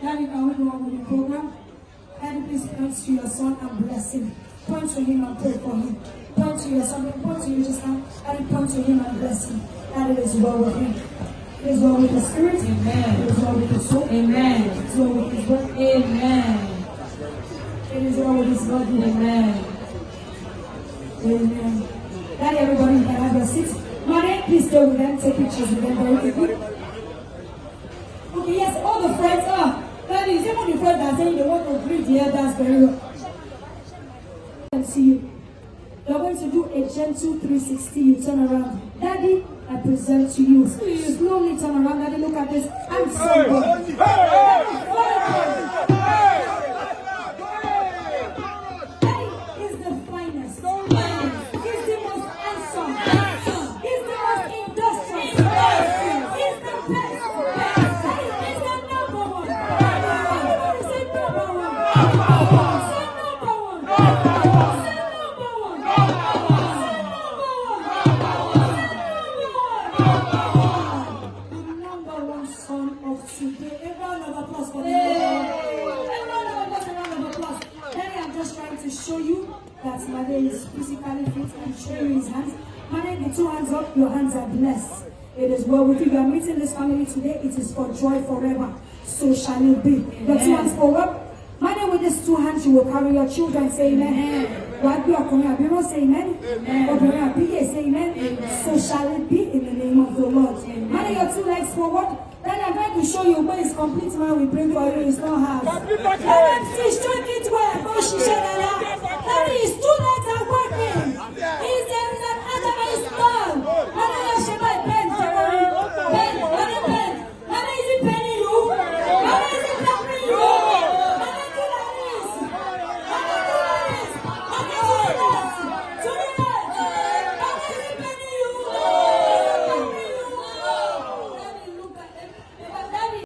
Daddy, can we go on with the program? Daddy, please point to your son and bless him. Point to him and pray for him. Point to your son, point to you just now. Daddy, point to him and bless him. Daddy, it is well with him. It is well with the spirit. Amen. It is well with his soul. Amen. It is well with his work. Amen. It is well with his body. Amen. Amen. Daddy, everybody, you can have your seats. Mother, please stay with them. Take pictures with them very quickly. Okay, yes, all the friends are. Daddy, is some of the friends that are saying they want to greet the elders very well. I can see you. You're going to do a gentle 360. You turn around. Daddy, I present to you. Slowly turn around. Daddy, look at this. I'm somebody. Daddy is the finest. He's the most handsome. He's the most industrious. He's the best. He's the number one. Everybody say number one. Say number one. Say number one. The number one son of today. A round of applause for him. A round of applause. Daddy, I'm just trying to show you that Mother is physically fit and show you his hands. Mother, the two hands up, your hands are blessed. It is well with you. You are meeting this family today. It is for joy forever. So shall it be. Your two hands forward. Mother, with these two hands, you will carry your children. Say amen. What you are coming up, you don't say amen. Say amen. So shall it be in the name of the Lord. Mother, your two legs forward. Then I'm going to show you where it's complete man we bring for you. It's not hard. Please join it where. That is two legs are working. Is there an other done? Mother, she might bend. Mother, bend. Mother, is it penny you? Mother, is it helping you? Mother, do like this. Mother, do like this. Mother, do like this. To the left. Mother, is it penny you? Daddy, look at them. Daddy.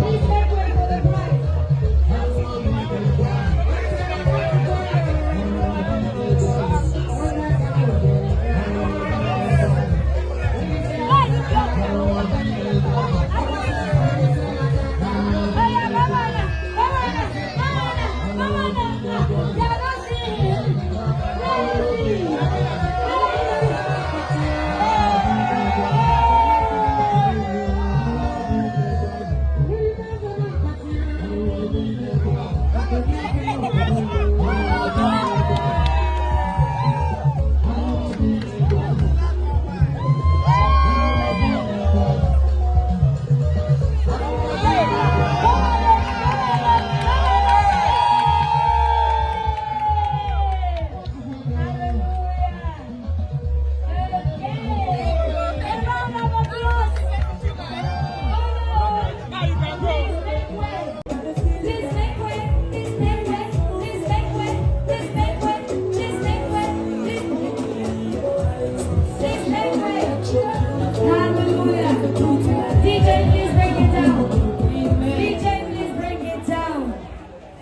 Please make way for the bride.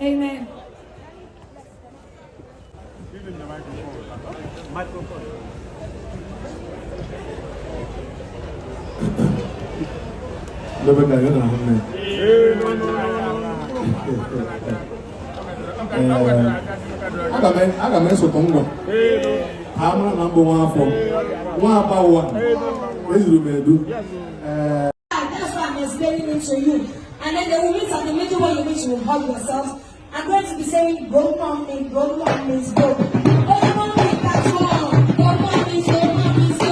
Amen. I mess with Congo. I'm number one for one by one. This will do. That's why I'm explaining it to you. And then they will meet at the middle where you meet, you will hug yourself. I'm going to be saying, go mom means go. Go mom means that's one. Go mom means go. Mom means go.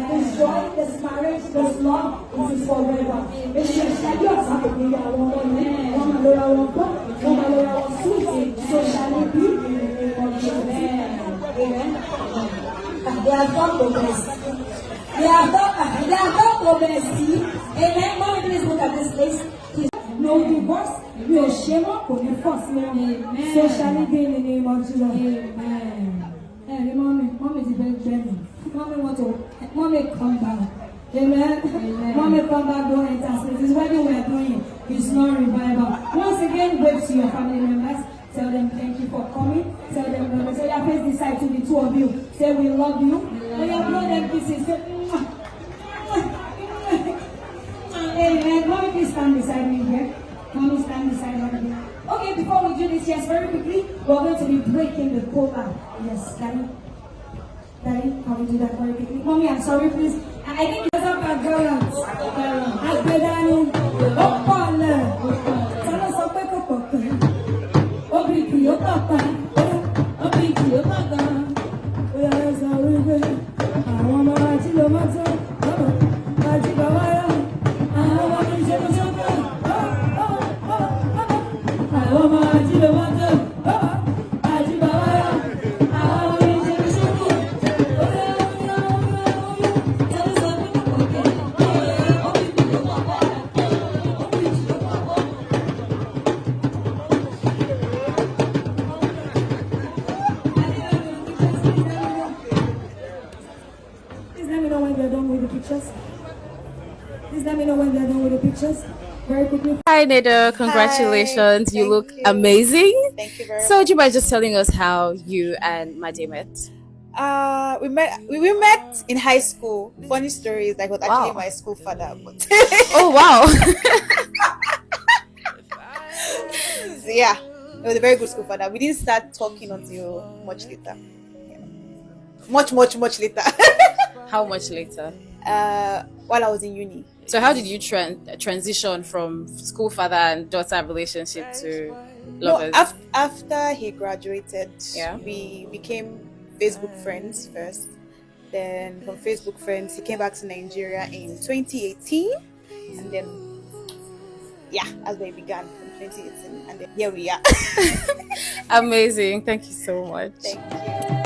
This joy, this marriage, this love is forever. It's just like you have to be there. So shall it be in the name of Jesus. Amen. They have done the best. They are not obesity. Amen. Mommy, please look at this place. No divorce, no shame, no force. Socially be in the name of Jesus. Amen. Hey, mommy is very gentle. Mommy come back. Amen. Mommy come back, don't enter. This is what we are doing. It's not revival. Once again, wave to your family members. Tell them thank you for coming. Tell them love you. So your face this side to the two of you. Say we love you. When you blow them kisses, say amen. Mommy, please stand beside me here. Mommy, stand beside me here. Okay, before we do this, yes, very quickly, we're going to be breaking the cola. Yes, Daddy. Daddy, can we do that very quickly? Mommy, I'm sorry, please. I think it's up at Garland. As Bedani. Oh, Paul. Tell us a quick cook. Obiki, your papa. Obiki, your papa. We are sorry, I want to watch you, Master. Please let me know when they're done with the pictures. Very quickly. Hi, Neda. Congratulations. Hi, You look you. amazing. Thank you very So, much. would you mind just telling us how you and Made met? We met in high school. Funny story is like was actually Wow. my school father, but Oh, wow. so, yeah, it was a very good school father. We didn't start talking until much later. Yeah. Much later. How much later? While I was in uni. So, how did you transition from school father and daughter relationship to lovers? No, after he graduated, Yeah. we became Facebook friends first. Then from Facebook friends, he came back to Nigeria in 2018, and then yeah, that's where it began from 2018, and then here we are. Amazing. Thank you so much. Thank you.